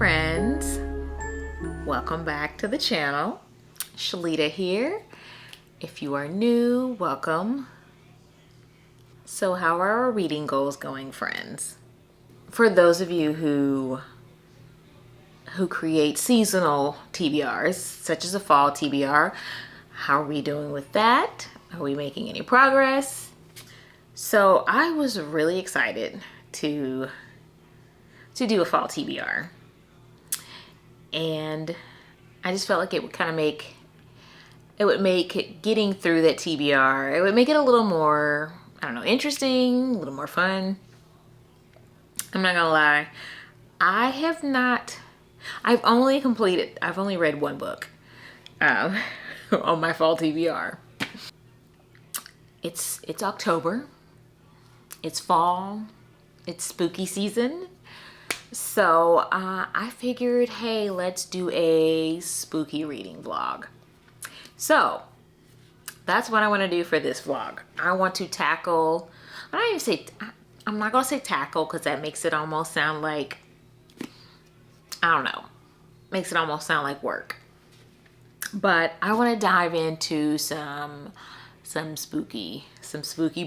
friends, welcome back to the channel. Shalita here. If you are new, welcome. So how are our reading goals going, friends? For those of you who create seasonal TBRs, such as a fall TBR, how are we doing with that? Are we making any progress? So I was really excited to do a fall TBR, and I just felt like it would kind of make getting through that TBR, it would make it a little more, I don't know, interesting, a little more fun. I'm not gonna lie, I've only read one book on my fall TBR. It's October, it's fall, it's spooky season. So I figured, hey, let's do a spooky reading vlog. So that's what I want to do for this vlog. I want to tackle, I'm not going to say tackle because that makes it almost sound like, I don't know, makes it almost sound like work. But I want to dive into some spooky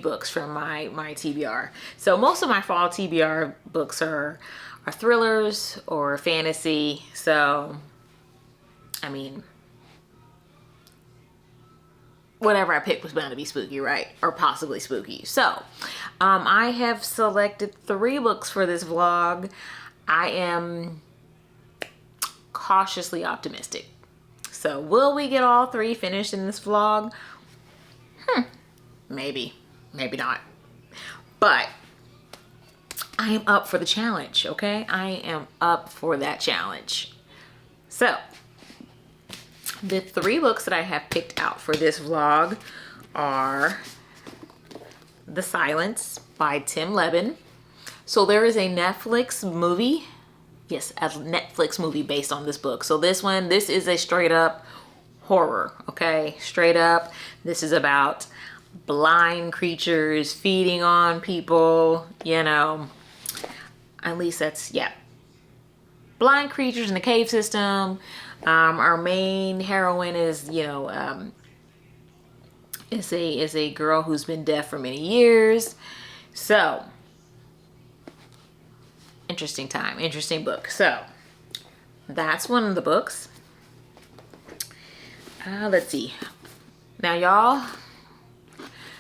books from my TBR. So most of my fall TBR books are thrillers or fantasy. So, I mean, whatever I picked was bound to be spooky, right? Or possibly spooky. So, I have selected 3 books for this vlog. I am cautiously optimistic. So, will we get all 3 finished in this vlog? Maybe not. But I am up for the challenge, okay? I am up for that challenge. So, the 3 books that I have picked out for this vlog are The Silence by Tim Levin. So there is a Netflix movie. Yes, a Netflix movie based on this book. So this is a straight up horror, okay? Straight up. This is about blind creatures feeding on people, you know. At least that's, yeah. Blind creatures in the cave system. Our main heroine is, you know, is a girl who's been deaf for many years. So, interesting time, interesting book. So, that's one of the books. Let's see. Now, y'all.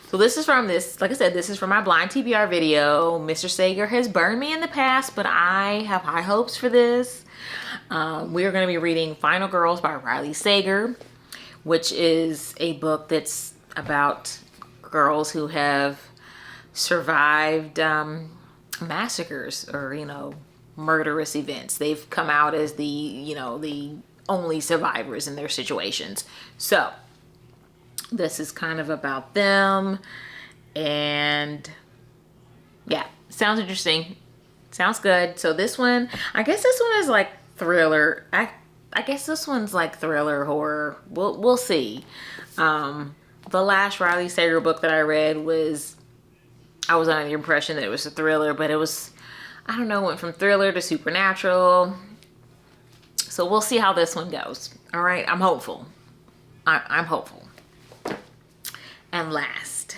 So this is from like I said, this is from my blind TBR video. Mr. Sager has burned me in the past, but I have high hopes for this. We are going to be reading Final Girls by Riley Sager, which is a book that's about girls who have survived massacres or, you know, murderous events. They've come out as the, you know, the only survivors in their situations. So this is kind of about them, and yeah, sounds interesting, sounds good. So this one, I guess this one is like thriller. I guess this one's like thriller horror. We'll see. The last Riley Sager book that I read I was under the impression that it was a thriller, but it was, I don't know, went from thriller to supernatural. So we'll see how this one goes. All right, I'm hopeful. I'm hopeful. And last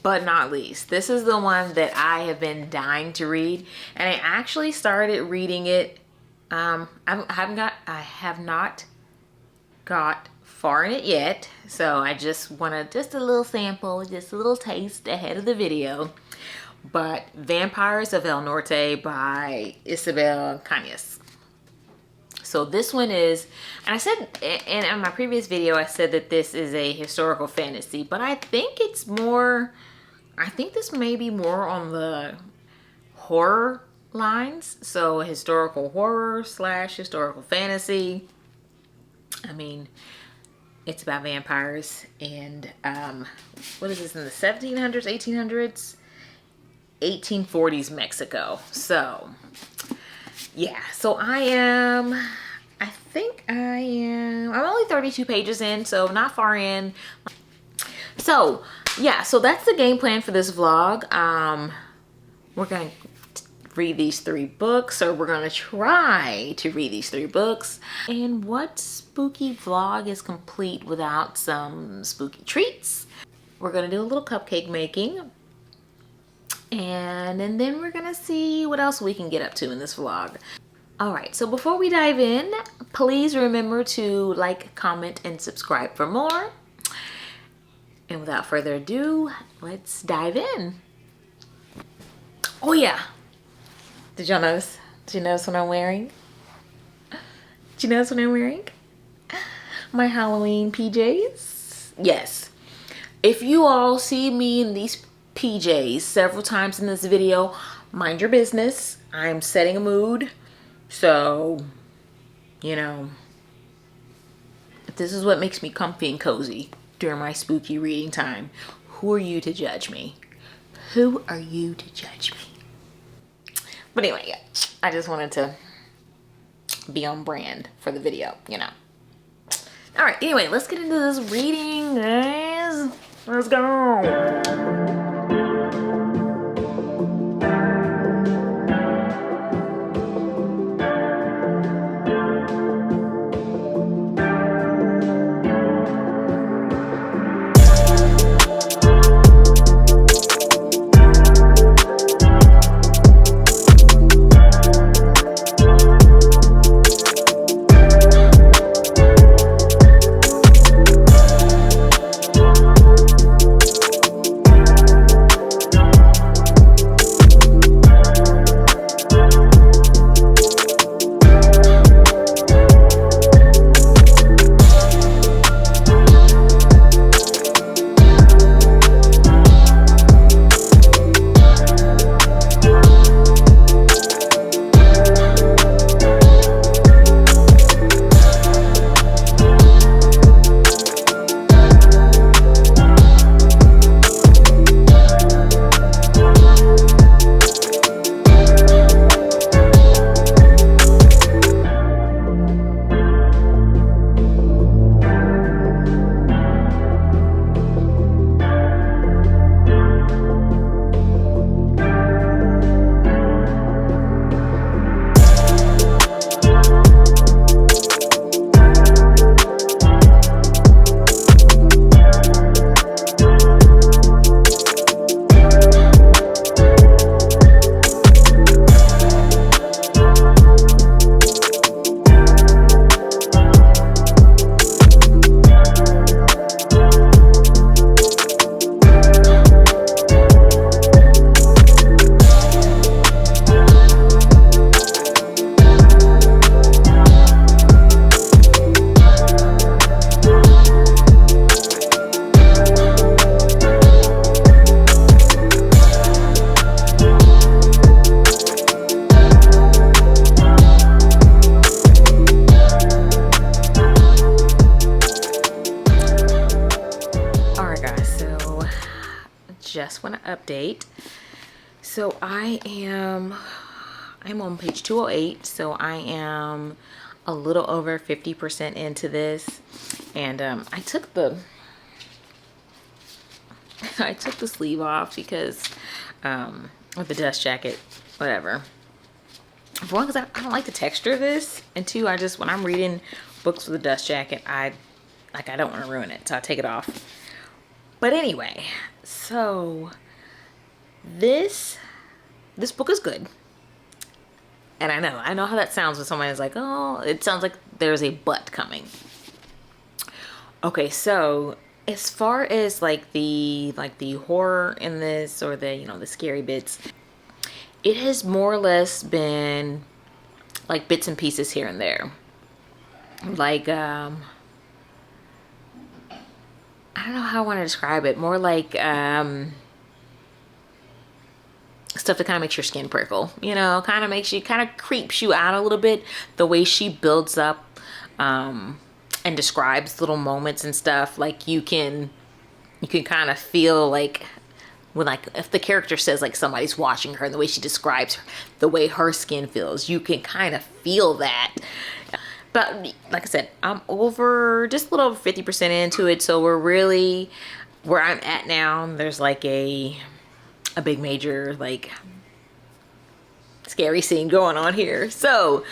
but not least, this is the one that I have been dying to read, and I actually started reading it. I have not got far in it yet, so I just wanted just a little sample, just a little taste ahead of the video. But Vampires of El Norte by Isabel Cañas. So this one is, and I said in my previous video, I said that this is a historical fantasy, but I think it's more, I think this may be more on the horror lines. So historical horror / historical fantasy. I mean, it's about vampires and, what is this, in the 1700s, 1800s? 1840s Mexico. So, yeah, so I'm only 32 pages in, so not far in. So yeah, so that's the game plan for this vlog. We're going read these 3 books, or we're gonna try to read these 3 books. And what spooky vlog is complete without some spooky treats? We're gonna do a little cupcake making, and then we're gonna see what else we can get up to in this vlog. All right, so before we dive in, please remember to like, comment, and subscribe for more. And without further ado, let's dive in. Oh yeah, did y'all notice? Did you notice what I'm wearing? Did you notice what I'm wearing? My Halloween PJs? Yes. If you all see me in these PJs several times in this video, mind your business. I'm setting a mood. So, you know, if this is what makes me comfy and cozy during my spooky reading time, who are you to judge me? Who are you to judge me? But anyway, yeah, I just wanted to be on brand for the video, you know. All right, anyway, let's get into this reading, guys. Let's go. Just want to update. So I'm on page 208, so I am a little over 50% into this, and I took the sleeve off because of the dust jacket, whatever. For one, because I don't like the texture of this, and two, when I'm reading books with a dust jacket, I don't want to ruin it, so I take it off. But anyway, so this book is good. And I know how that sounds when someone is like, oh, it sounds like there's a but coming. Okay, so as far as like the horror in this, or the the scary bits, it has more or less been like bits and pieces here and there. Like I don't know how I want to describe it. More like stuff that kind of makes your skin prickle, kind of creeps you out a little bit. The way she builds up and describes little moments and stuff, like you can kind of feel like when, like, if the character says like somebody's watching her, and the way she describes the way her skin feels, you can kind of feel that. But like I said, I'm just a little over 50% into it. So we're really where I'm at now. There's like a big major, like, scary scene going on here. So,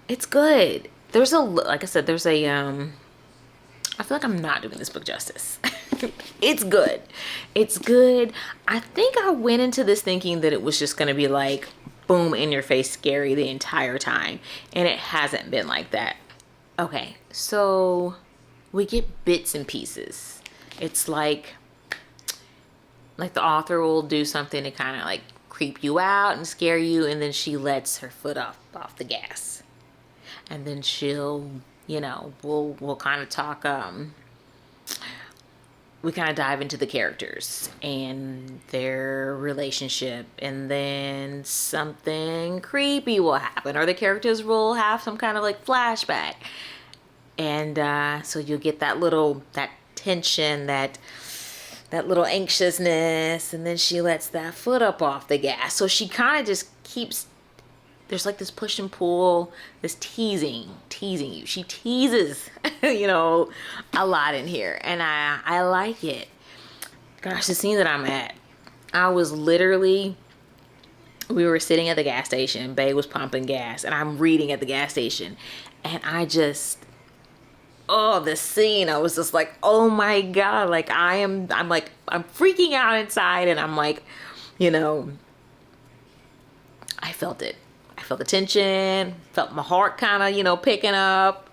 it's good. There's a, like I said, there's a, I feel like I'm not doing this book justice. It's good. It's good. I think I went into this thinking that it was just going to be like, boom, in your face scary the entire time. And it hasn't been like that. Okay, so we get bits and pieces. It's like the author will do something to kind of like creep you out and scare you, and then she lets her foot off the gas. And then she'll, you know, we'll kind of talk, we kind of dive into the characters and their relationship, and then something creepy will happen, or the characters will have some kind of like flashback. And so you'll get that tension, that little anxiousness, and then she lets that foot up off the gas. So she kind of just keeps, there's like this push and pull, this teasing you. She teases, you know, a lot in here. And I like it. Gosh, the scene that I'm at, I was literally, we were sitting at the gas station. Bae was pumping gas, and I'm reading at the gas station. And I just, oh, the scene, I was just like, oh my God. Like I'm freaking out inside, and I'm like, you know, I felt it. I felt the tension, felt my heart kind of, you know, picking up,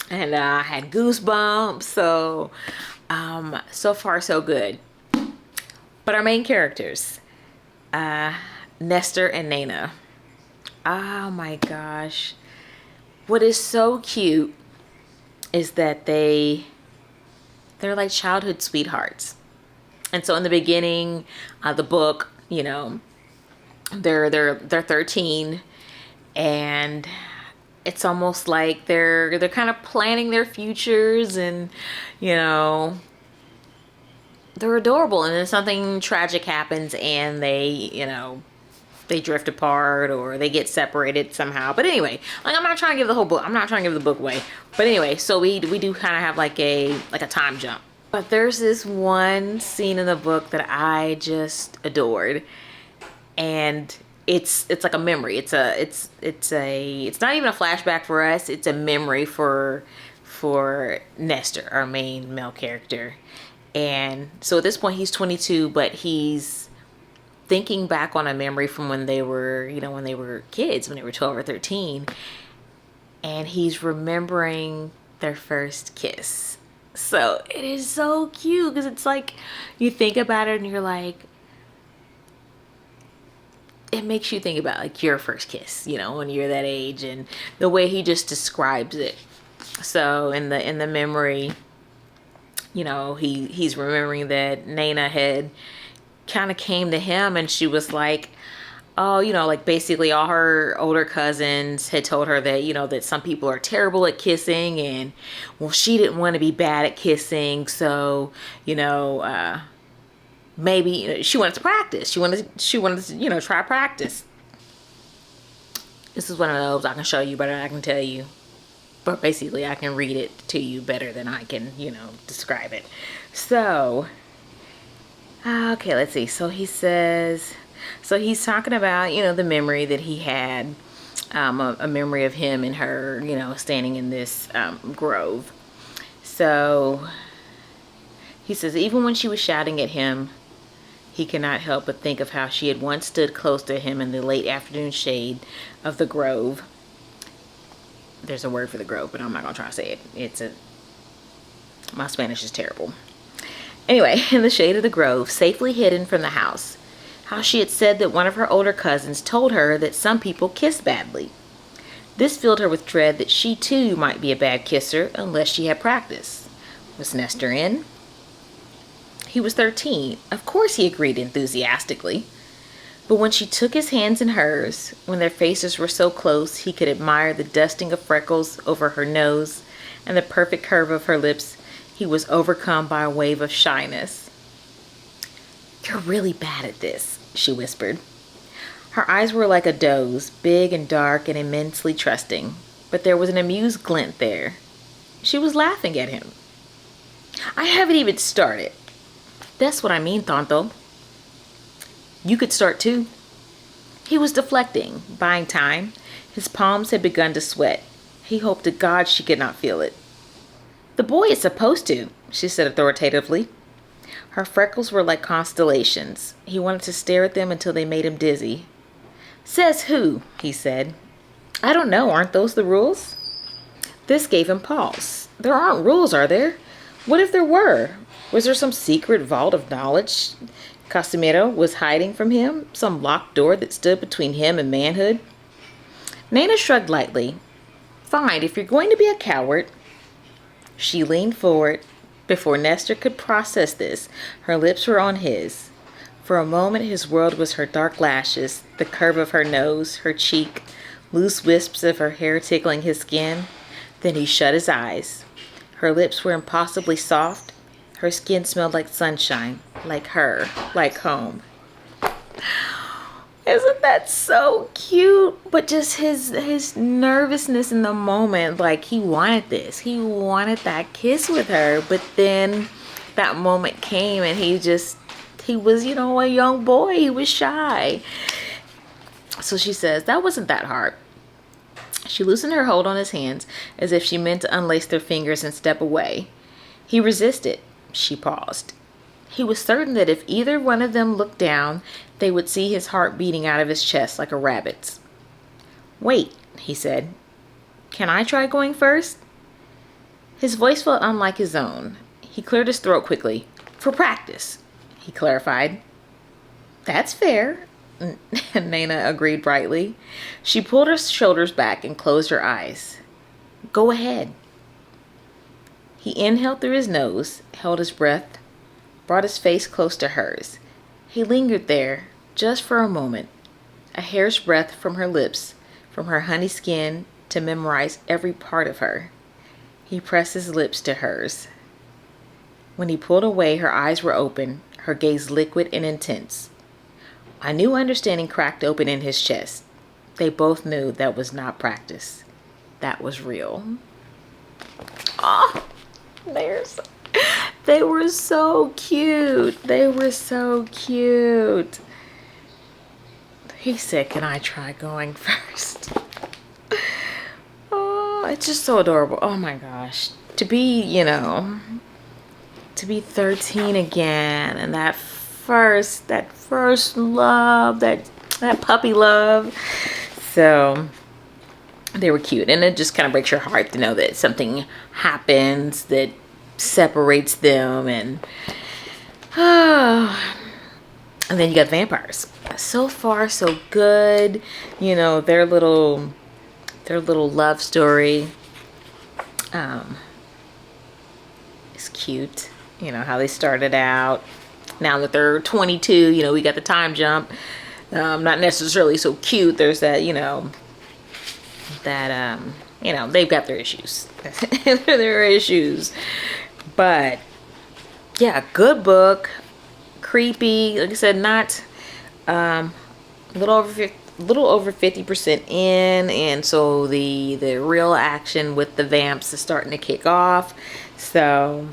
and I had goosebumps. So, so far so good. But our main characters, Nestor and Nana. Oh my gosh. What is so cute is that they're like childhood sweethearts. And so in the beginning of the book, you know, they're 13, and it's almost like they're kind of planning their futures, and you know, they're adorable. And then something tragic happens, and they, you know, they drift apart or they get separated somehow. But anyway, like, I'm not trying to give the whole book, I'm not trying to give the book away. But anyway, so we do kind of have like a time jump. But there's this one scene in the book that I just adored. And it's like a memory. It's not even a flashback for us. It's a memory for Nestor, our main male character. And so at this point he's 22, but he's thinking back on a memory from when they were, you know, when they were kids, when they were 12 or 13. And he's remembering their first kiss. So it is so cute, because it's like, you think about it and you're like, it makes you think about like your first kiss, you know, when you're that age, and the way he just describes it. So in the memory, you know, he's remembering that Nana had kind of came to him, and she was like, oh, you know, like basically all her older cousins had told her that, you know, that some people are terrible at kissing, and well, she didn't want to be bad at kissing. So, you know, maybe, you know, she wanted to practice. She wanted to, you know, try practice. This is one of those I can show you better than I can tell you. But basically I can read it to you better than I can, you know, describe it. So, okay, let's see. So he says, so he's talking about, you know, the memory that he had, a memory of him and her, you know, standing in this grove. So he says, even when she was shouting at him, he cannot help but think of how she had once stood close to him in the late afternoon shade of the grove. There's a word for the grove, but I'm not going to try to say it. My Spanish is terrible. Anyway, in the shade of the grove, safely hidden from the house. How she had said that one of her older cousins told her that some people kiss badly. This filled her with dread that she too might be a bad kisser unless she had practice. Was Nestor in? He was 13. Of course he agreed enthusiastically. But when she took his hands in hers, when their faces were so close he could admire the dusting of freckles over her nose and the perfect curve of her lips, he was overcome by a wave of shyness. "You're really bad at this," she whispered. Her eyes were like a doe's, big and dark and immensely trusting, but there was an amused glint there. She was laughing at him. "I haven't even started." "That's what I mean, Tonto." You could start too. He was deflecting, buying time. His palms had begun to sweat. He hoped to God she could not feel it. The boy is supposed to, she said authoritatively. Her freckles were like constellations. He wanted to stare at them until they made him dizzy. Says who? He said. I don't know. Aren't those the rules? This gave him pause. There aren't rules, are there? What if there were? Was there some secret vault of knowledge Casimiro was hiding from him? Some locked door that stood between him and manhood? Nana shrugged lightly. Fine, if you're going to be a coward. She leaned forward. Before Nestor could process this, her lips were on his. For a moment his world was her dark lashes, the curve of her nose, her cheek, loose wisps of her hair tickling his skin. Then he shut his eyes. Her lips were impossibly soft. Her skin smelled like sunshine, like her, like home. Isn't that so cute? But just his nervousness in the moment, like he wanted this. He wanted that kiss with her. But then that moment came and he was, a young boy. He was shy. So she says, that wasn't that hard. She loosened her hold on his hands as if she meant to unlace their fingers and step away. He resisted. She paused. He was certain that if either one of them looked down, they would see his heart beating out of his chest like a rabbit's. Wait, he said. Can I try going first? His voice felt unlike his own. He cleared his throat quickly. For practice, he clarified. That's fair, Nana agreed brightly. She pulled her shoulders back and closed her eyes. Go ahead. He inhaled through his nose, held his breath, brought his face close to hers. He lingered there, just for a moment, a hair's breadth from her lips, from her honey skin, to memorize every part of her. He pressed his lips to hers. When he pulled away, her eyes were open, her gaze liquid and intense. A new understanding cracked open in his chest. They both knew that was not practice. That was real. Oh, they were so cute. They were so cute. He said, can I try going first? Oh, it's just so adorable. Oh my gosh. To be, to be 13 again and that first love, that puppy love. So they were cute, and it just kind of breaks your heart to know that something happens that separates them, and then you got vampires. So far so good. Their little love story is cute. How they started out. Now that they're 22, we got the time jump. Not necessarily so cute. There's that, they've got their issues. Their issues. But yeah, good book. Creepy. Like I said, not a little over 50% in, and so the real action with the vamps is starting to kick off. So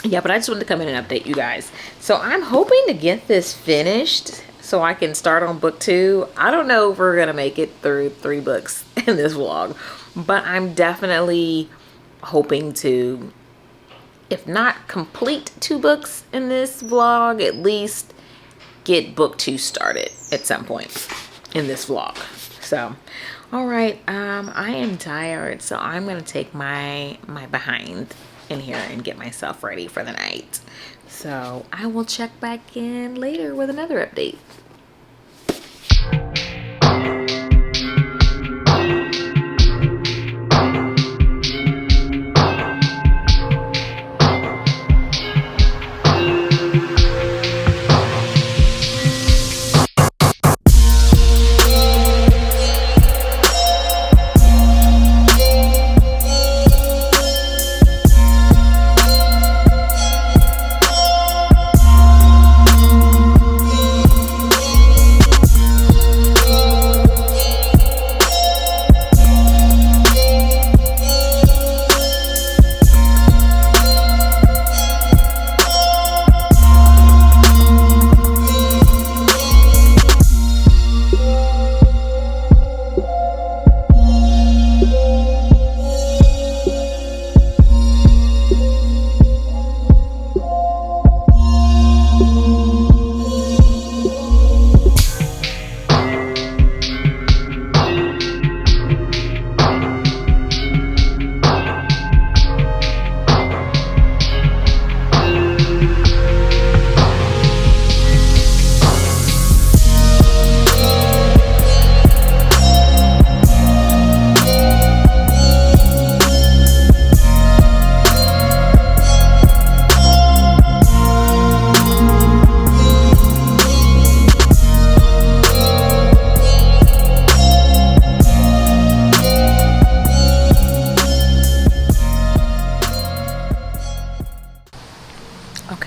yeah, but I just wanted to come in and update you guys. So I'm hoping to get this finished so I can start on book 2. I don't know if we're gonna make it through 3 books in this vlog, but I'm definitely hoping to, if not complete 2 books in this vlog, at least get book 2 started at some point in this vlog. So all right, I am tired, so I'm gonna take my behind in here and get myself ready for the night. So I will check back in later with another update.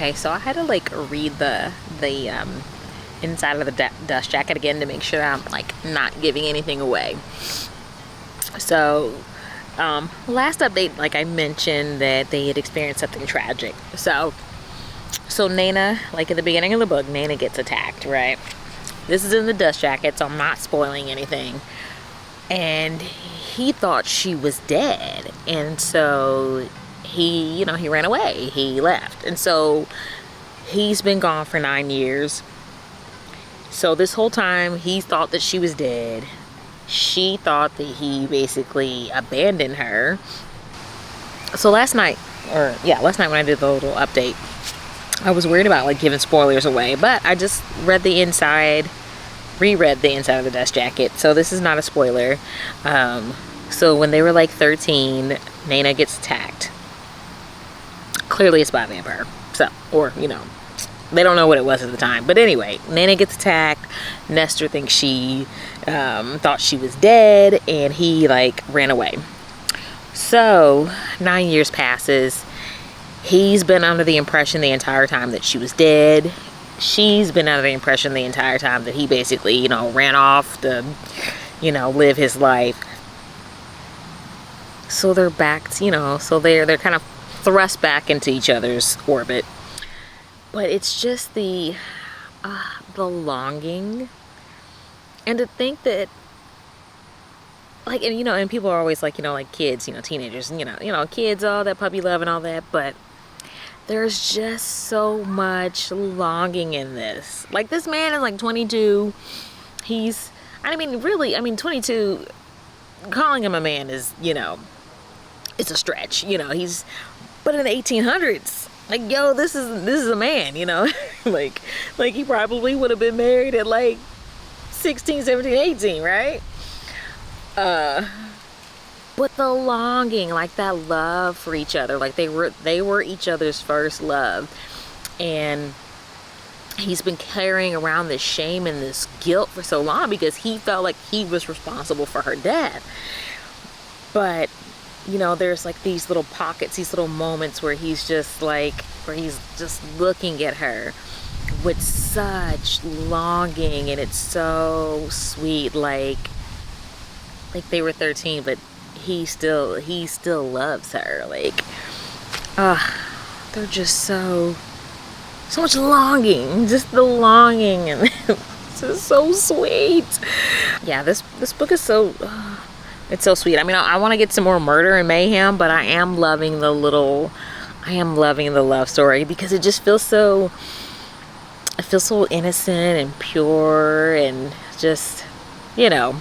Okay, so I had to like read the inside of the dust jacket again to make sure I'm like not giving anything away. So last update, like I mentioned that they had experienced something tragic. So Nana, like at the beginning of the book, Nana gets attacked, right? This is in the dust jacket, so I'm not spoiling anything. And he thought she was dead, and so he, you know, he ran away. He left, and so he's been gone for 9 years. So this whole time he thought that she was dead. She thought that he basically abandoned her. So last night when I did the little update, I was worried about like giving spoilers away, but I just reread the inside of the dust jacket, so this is not a spoiler. So when they were like 13, Nana gets attacked. Clearly it's by a vampire. So, or, you know, they don't know what it was at the time. But anyway, Nana gets attacked. Nestor thinks she thought she was dead, and he like ran away. So 9 years passes. He's been under the impression the entire time that she was dead. She's been under the impression the entire time that he basically, you know, ran off to, you know, live his life. So they're back to, you know, so they're kind of thrust back into each other's orbit. But it's just the longing, and to think that, like, and you know, and people are always like, you know, like kids, you know, teenagers, you know, kids, all that puppy love and all that, but there's just so much longing in this. Like, this man is like 22. He's, I mean, really, I mean, 22, calling him a man is, you know, it's a stretch, you know. He's, but in the 1800s, like, yo, this is a man, you know. like he probably would have been married at like 16, 17, 18, right? But the longing, like that love for each other, like they were each other's first love. And he's been carrying around this shame and this guilt for so long because he felt like he was responsible for her death. But, you know, there's like these little pockets, these little moments where he's just looking at her with such longing, and it's so sweet. Like they were 13, but he still loves her. Like, they're just so much longing, just the longing, and it's just so sweet. Yeah, this book is so it's so sweet. I mean, I want to get some more murder and mayhem, but I am loving the love story because it just feels so innocent and pure, and just, you know,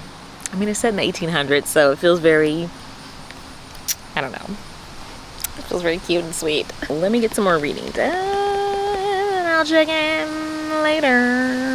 I mean, it's set in the 1800s, so it feels very, I don't know, it feels very cute and sweet. Let me get some more reading done, and I'll check in later.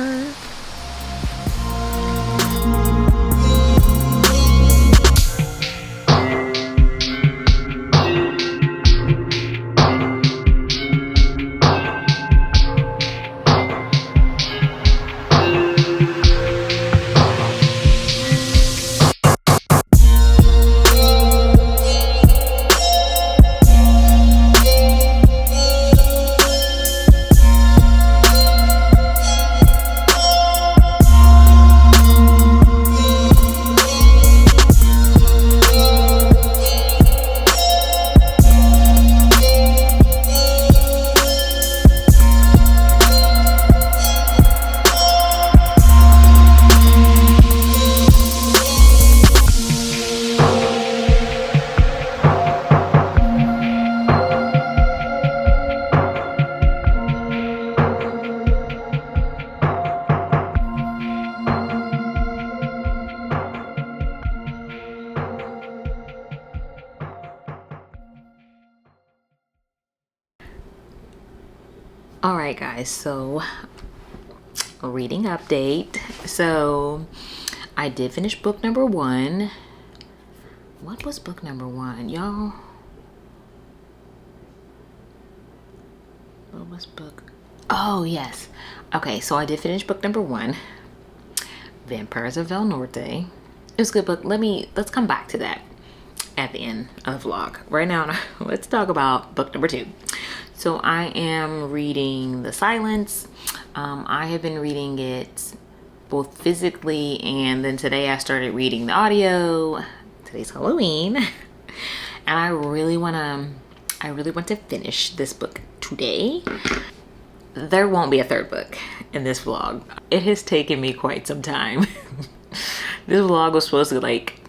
Alright guys, so reading update. So I did finish book number 1. What was book number 1, y'all? What was book? Oh yes. Okay, so I did finish book number 1, Vampires of Vel Norte. It was a good book. Let's come back to that at the end of the vlog. Right now, let's talk about book number 2. So I am reading The Silence. I have been reading it both physically, and then today I started reading the audio. Today's Halloween. And I really want to finish this book today. There won't be a third book in this vlog. It has taken me quite some time. This vlog was supposed to like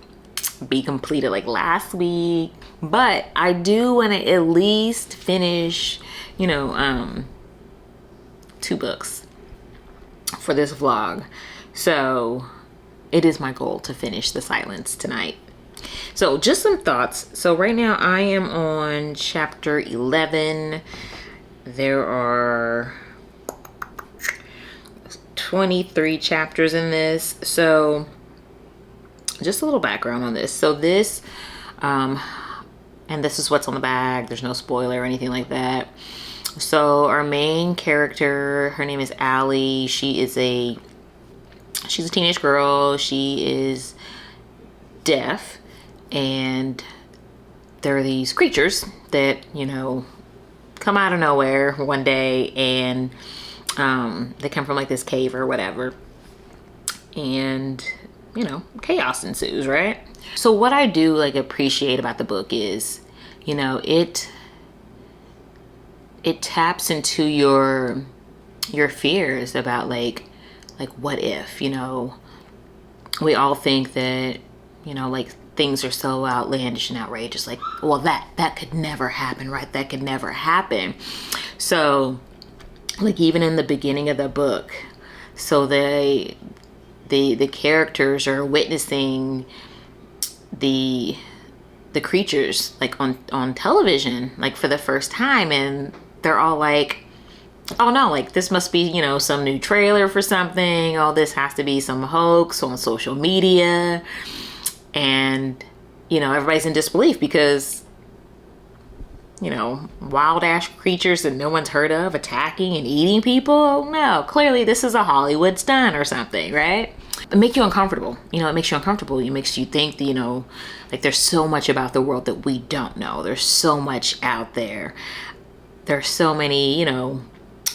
be completed like last week, but I do want to at least finish, you know, 2 books for this vlog. So it is my goal to finish The Silence tonight. So just some thoughts. So right now I am on chapter 11. There are 23 chapters in this. So just a little background on this. So this, and this is what's on the bag. There's no spoiler or anything like that. So our main character, her name is Allie. She's a teenage girl. She is deaf, and there are these creatures that, you know, come out of nowhere one day, and they come from like this cave or whatever, and you know, chaos ensues, right? So what I do like appreciate about the book is, you know, it taps into your fears about like what if, you know, we all think that, you know, like things are so outlandish and outrageous, like, well, that could never happen, right? That could never happen. So like even in the beginning of the book, so the characters are witnessing the creatures like on television, like for the first time, and they're all like, oh no, like this must be, you know, some new trailer for something. Oh, this has to be some hoax on social media. And, you know, everybody's in disbelief because, you know, wild ass creatures that no one's heard of attacking and eating people. Oh no, clearly this is a Hollywood stunt or something, right? It makes you uncomfortable. You know, it makes you uncomfortable. It makes you think that, you know, like there's so much about the world that we don't know. There's so much out there. There's so many, you know,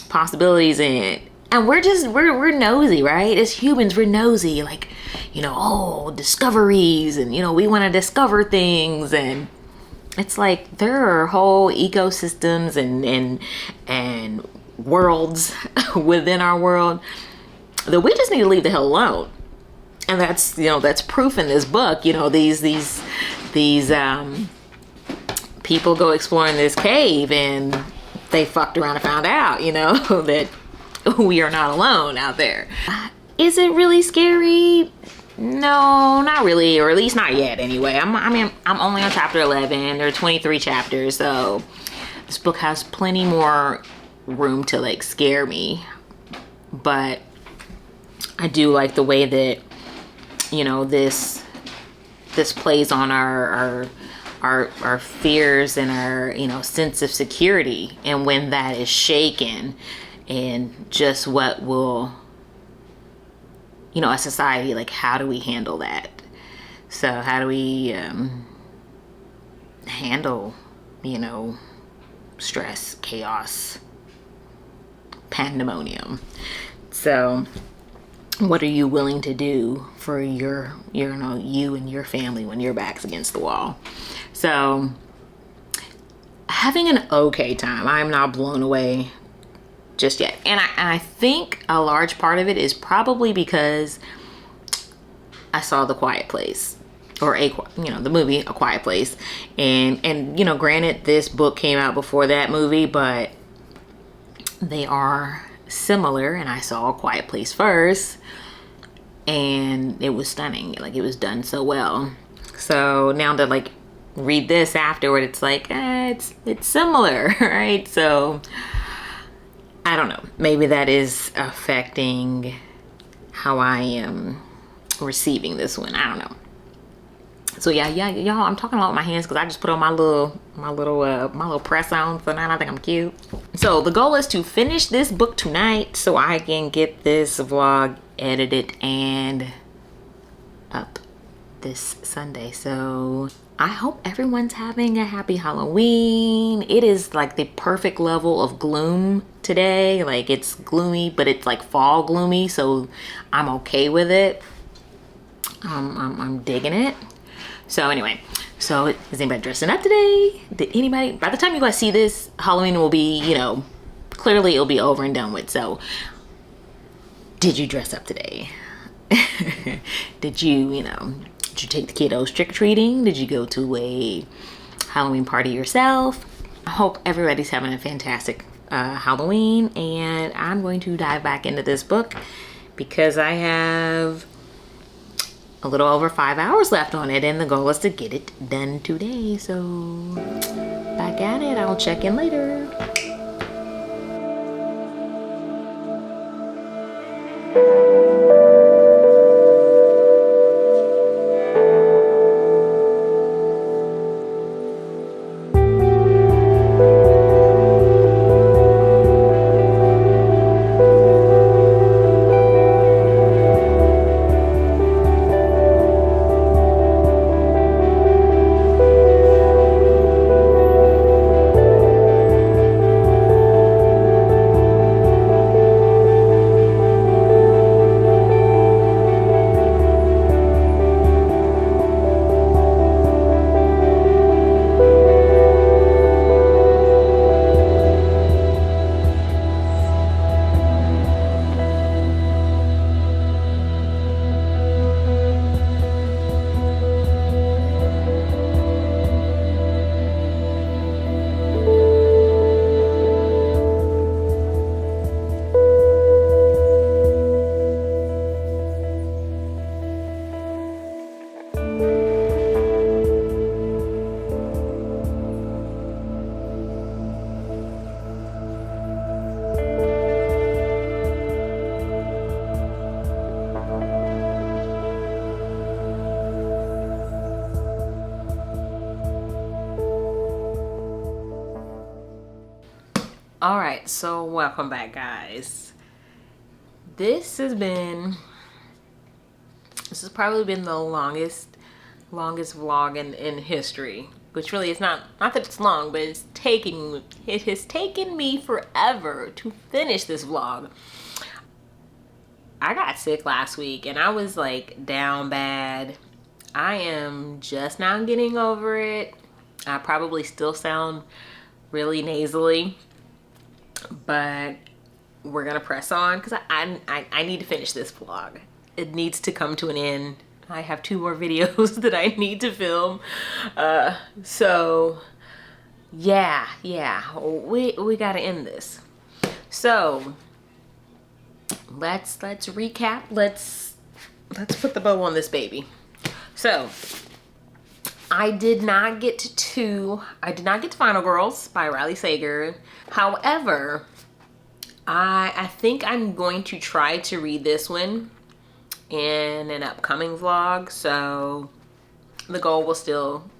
possibilities in it. And we're nosy, right? As humans, we're nosy. Like, you know, oh, discoveries, and, you know, we want to discover things. And it's like there are whole ecosystems and worlds within our world that we just need to leave the hell alone. And that's, you know, that's proof in this book. You know, these people go exploring this cave, and they fucked around and found out, you know, that we are not alone out there. Is it really scary? No, not really, or at least not yet anyway. I'm only on chapter 11. There are 23 chapters, so this book has plenty more room to like scare me. But I do like the way that, you know, this plays on our fears and our, you know, sense of security, and when that is shaken, and just what will, you know, a society, like how do we handle that? So how do we handle, you know, stress, chaos, pandemonium? So what are you willing to do for your, you know, you and your family when your back's against the wall? So having an okay time. I'm not blown away just yet. And I think a large part of it is probably because I saw The Quiet Place, or you know, the movie A Quiet Place. And you know, granted, this book came out before that movie, but they are similar, and I saw A Quiet Place first, and it was stunning. Like, it was done so well. So now to like read this afterward, it's like it's similar, right? So I don't know, maybe that is affecting how I am receiving this one. I don't know. So yeah, y'all, I'm talking a lot with my hands because I just put on my little press on, so now I think I'm cute. So the goal is to finish this book tonight so I can get this vlog edited and up this Sunday. So I hope everyone's having a happy Halloween. It is like the perfect level of gloom today. Like it's gloomy, but it's like fall gloomy, so I'm okay with it. I'm digging it. So anyway, so is anybody dressing up today? Did anybody, by the time you guys see this, Halloween will be, you know, clearly it'll be over and done with. So did you dress up today? Did you take the kiddos trick-or-treating? Did you go to a Halloween party yourself? I hope everybody's having a fantastic Halloween, and I'm going to dive back into this book because I have a little over 5 hours left on it, and the goal is to get it done today. So back at it. I'll check in later. All right, so welcome back, guys. This has probably been the longest vlog in history, which really is not that it's long, but it has taken me forever to finish this vlog. I got sick last week and I was like down bad. I am just now getting over it. I probably still sound really nasally, but we're gonna press on because I need to finish this vlog. It needs to come to an end. I have 2 more videos that I need to film. So yeah, we gotta end this. So let's recap. Let's put the bow on this baby. So I did not get to Final Girls by Riley Sager. However, I think I'm going to try to read this one in an upcoming vlog. So the goal will still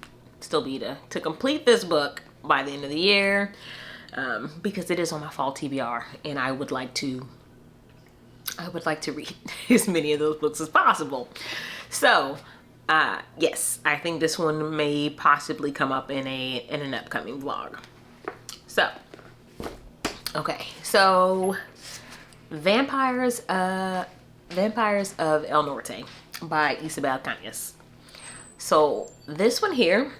be to complete this book by the end of the year, because it is on my fall TBR, and I would like to read as many of those books as possible. So yes, I think this one may possibly come up in an upcoming vlog. So okay, so Vampires of El Norte by Isabel Cañas. So this one here,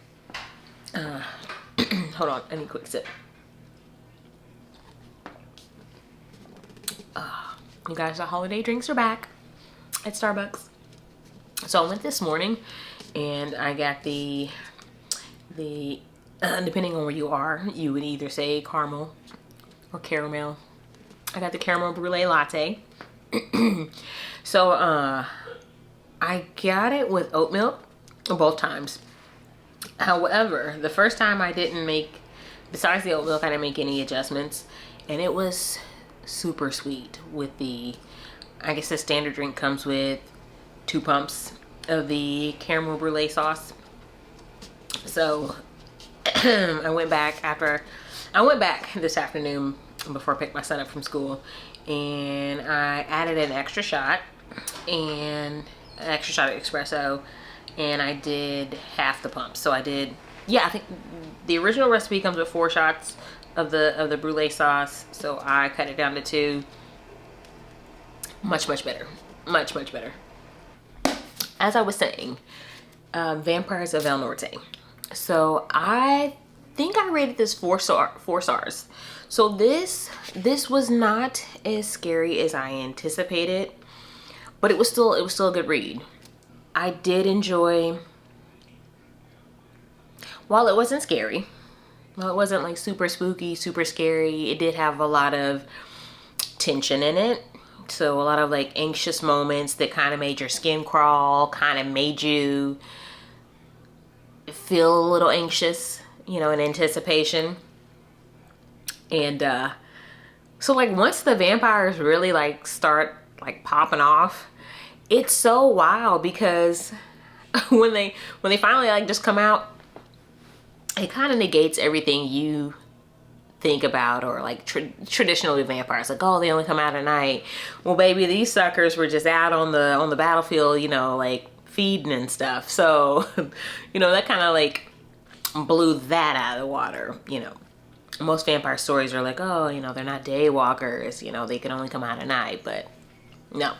hold on, I need a quick sip. You guys, the holiday drinks are back at Starbucks. So I went this morning and I got the depending on where you are, you would either say caramel or caramel. I got the caramel brulee latte. So I got it with oat milk both times. However, the first time I didn't make, besides the oat milk, I didn't make any adjustments, and it was super sweet with the, I guess the standard drink comes with 2 pumps of the caramel brulee sauce. So I went back this afternoon before I picked my son up from school, and I added an extra shot of espresso and I did half the pump. So I did, yeah, I think the original recipe comes with 4 shots of the brulee sauce. So I cut it down to 2. Much better. Much better. As I was saying, Vampires of El Norte. So I think I rated this 4 stars. So this was not as scary as I anticipated, but it was still a good read. I did enjoy, while it wasn't scary, well, it wasn't like super spooky, super scary, it did have a lot of tension in it. So a lot of like anxious moments that kind of made your skin crawl, kind of made you feel a little anxious, you know, in anticipation. And so like once the vampires really like start like popping off, it's so wild, because when they finally like just come out, it kind of negates everything you think about, or like traditionally vampires, like, oh, they only come out at night. Well, baby, these suckers were just out on the battlefield, you know, like feeding and stuff. So you know, that kind of like blew that out of the water. You know, most vampire stories are like, oh, you know, they're not day walkers, you know, they can only come out at night. But no,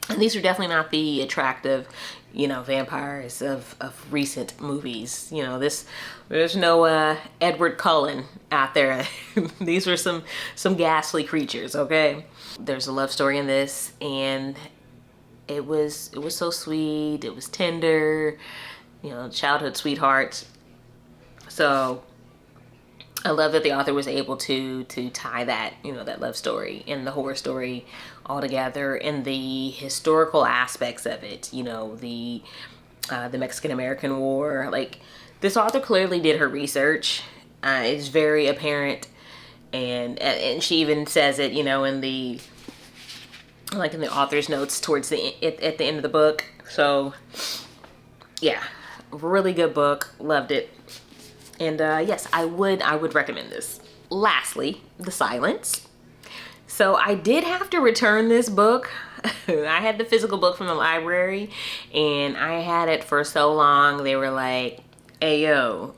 and these are definitely not the attractive, you know, vampires of recent movies. You know, there's no Edward Cullen out there. These were some ghastly creatures, okay? There's a love story in this, and it was so sweet. It was tender, you know, childhood sweethearts. So I love that the author was able to tie that, you know, that love story and the horror story all together, and the historical aspects of it, you know, the Mexican-American War. Like, this author clearly did her research. It's very apparent, and she even says it, you know, in the author's notes towards at the end of the book. So yeah, really good book. Loved it. And yes, I would recommend this. Lastly, The Silence. So I did have to return this book. I had the physical book from the library, and I had it for so long. They were like, hey, yo,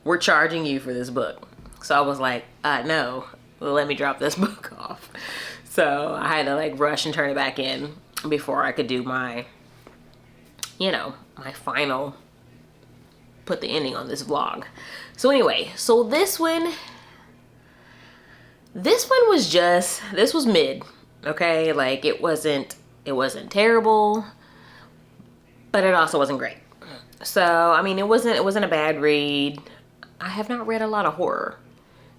we're charging you for this book. So I was like, no, let me drop this book off. So I had to like rush and turn it back in before I could do my, you know, my final, put the ending on this vlog. So anyway, so this one was mid, okay? Like, it wasn't terrible, but it also wasn't great. So I mean, it wasn't a bad read. I have not read a lot of horror,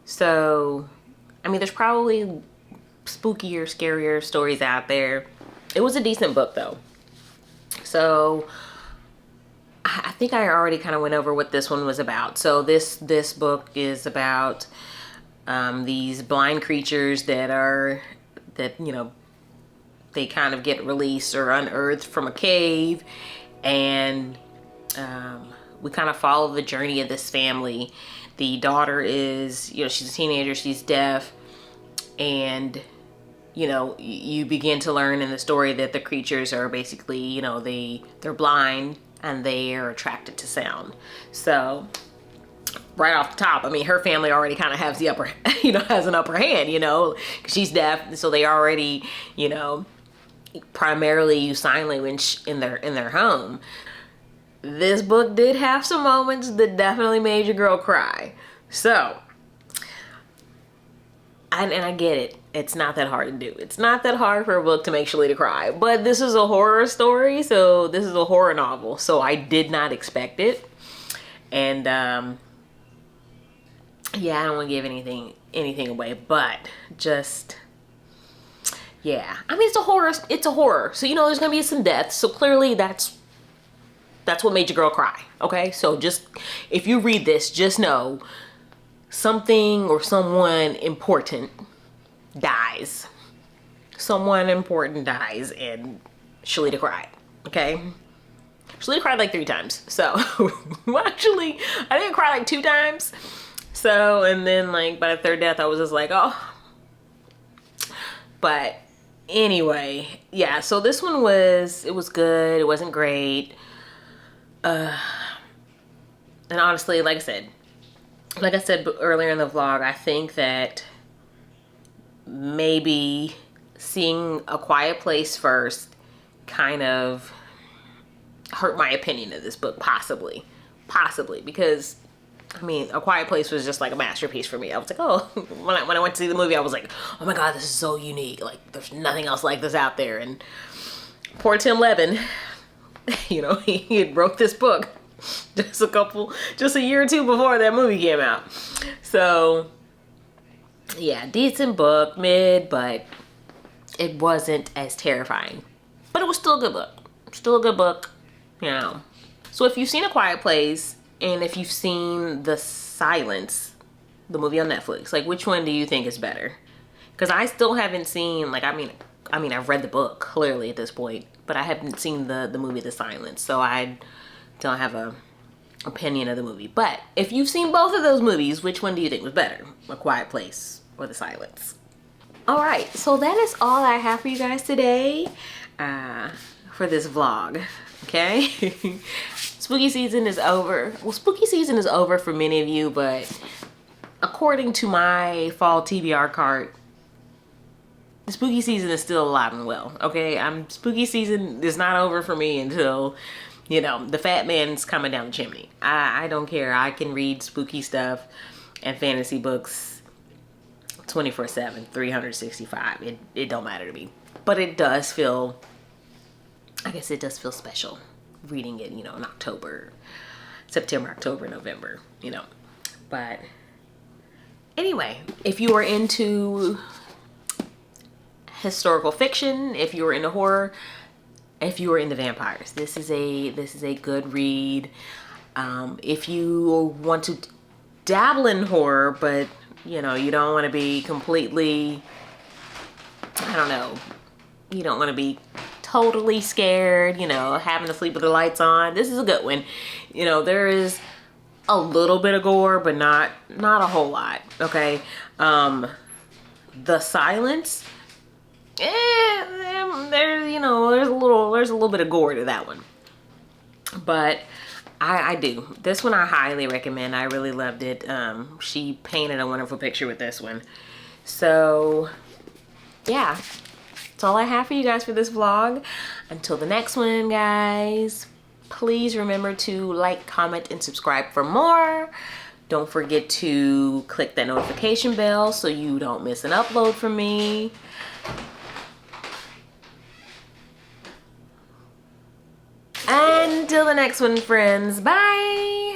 so I mean, there's probably spookier, scarier stories out there. It was a decent book though. So I think I already kind of went over what this one was about. So this book is about these blind creatures that you know, they kind of get released or unearthed from a cave, and we kind of follow the journey of this family. The daughter is, you know, she's a teenager, she's deaf, and you know, you begin to learn in the story that the creatures are basically, you know, they're blind and they are attracted to sound. So right off the top, I mean, her family already kind of has the has an upper hand, you know, 'cause she's deaf, so they already, you know, primarily use sign language in their home. This book did have some moments that definitely made your girl cry. So, and I get it. It's not that hard to do. It's not that hard for a book to make Shalita cry. But this is a horror story, so this is a horror novel. So I did not expect it. And yeah, I don't want to give anything away, but just, yeah. I mean, it's a horror. So, you know, there's gonna be some deaths. So clearly that's what made your girl cry. Okay? So just, if you read this, just know something or someone important dies. Someone important dies, and Shalita cried. Okay? Shalita cried like 3 times. So, well, actually, I didn't cry like 2 times. So, and then like by the 3rd death, I was just like, oh. But anyway, yeah, so this one was good. It wasn't great. And honestly, like I said earlier in the vlog, I think that maybe seeing A Quiet Place first kind of hurt my opinion of this book, possibly, because I mean, A Quiet Place was just like a masterpiece for me. I was like, oh, when I went to see the movie, I was like, oh my God, this is so unique. Like, there's nothing else like this out there. And poor Tim Levin, you know, he had wrote this book just a year or two before that movie came out. So yeah, decent book, mid, but it wasn't as terrifying. But it was still a good book. Still a good book, you know. So if you've seen A Quiet Place and if you've seen The Silence, the movie on Netflix, like which one do you think is better? Because I still haven't seen, like, I mean, I've read the book clearly at this point, but I haven't seen the movie The Silence, so I don't have a opinion of the movie. But if you've seen both of those movies, which one do you think was better? A Quiet Place or The Silence? All right, so that is all I have for you guys today for this vlog, okay? Spooky season is over. Well, spooky season is over for many of you, but according to my fall TBR cart, the spooky season is still alive and well, okay? Spooky season is not over for me until, you know, the fat man's coming down the chimney. I don't care. I can read spooky stuff and fantasy books 24/7, 365. It don't matter to me. But it does feel, I guess it does feel special reading it, you know, in September, October, November, you know. But anyway, if you are into historical fiction, if you are into horror, if you are into vampires, this is a good read. If you want to dabble in horror, but you know, you don't want to be completely, I don't know, you don't want to be totally scared, you know, having to sleep with the lights on, this is a good one. You know, there is a little bit of gore, but not a whole lot, okay? The Silence, there's, you know, there's a little bit of gore to that one. But I do. This one I highly recommend. I really loved it. She painted a wonderful picture with this one. So yeah, that's all I have for you guys for this vlog. Until the next one, guys, please remember to like, comment, and subscribe for more. Don't forget to click that notification bell so you don't miss an upload from me. Until the next one, friends. Bye.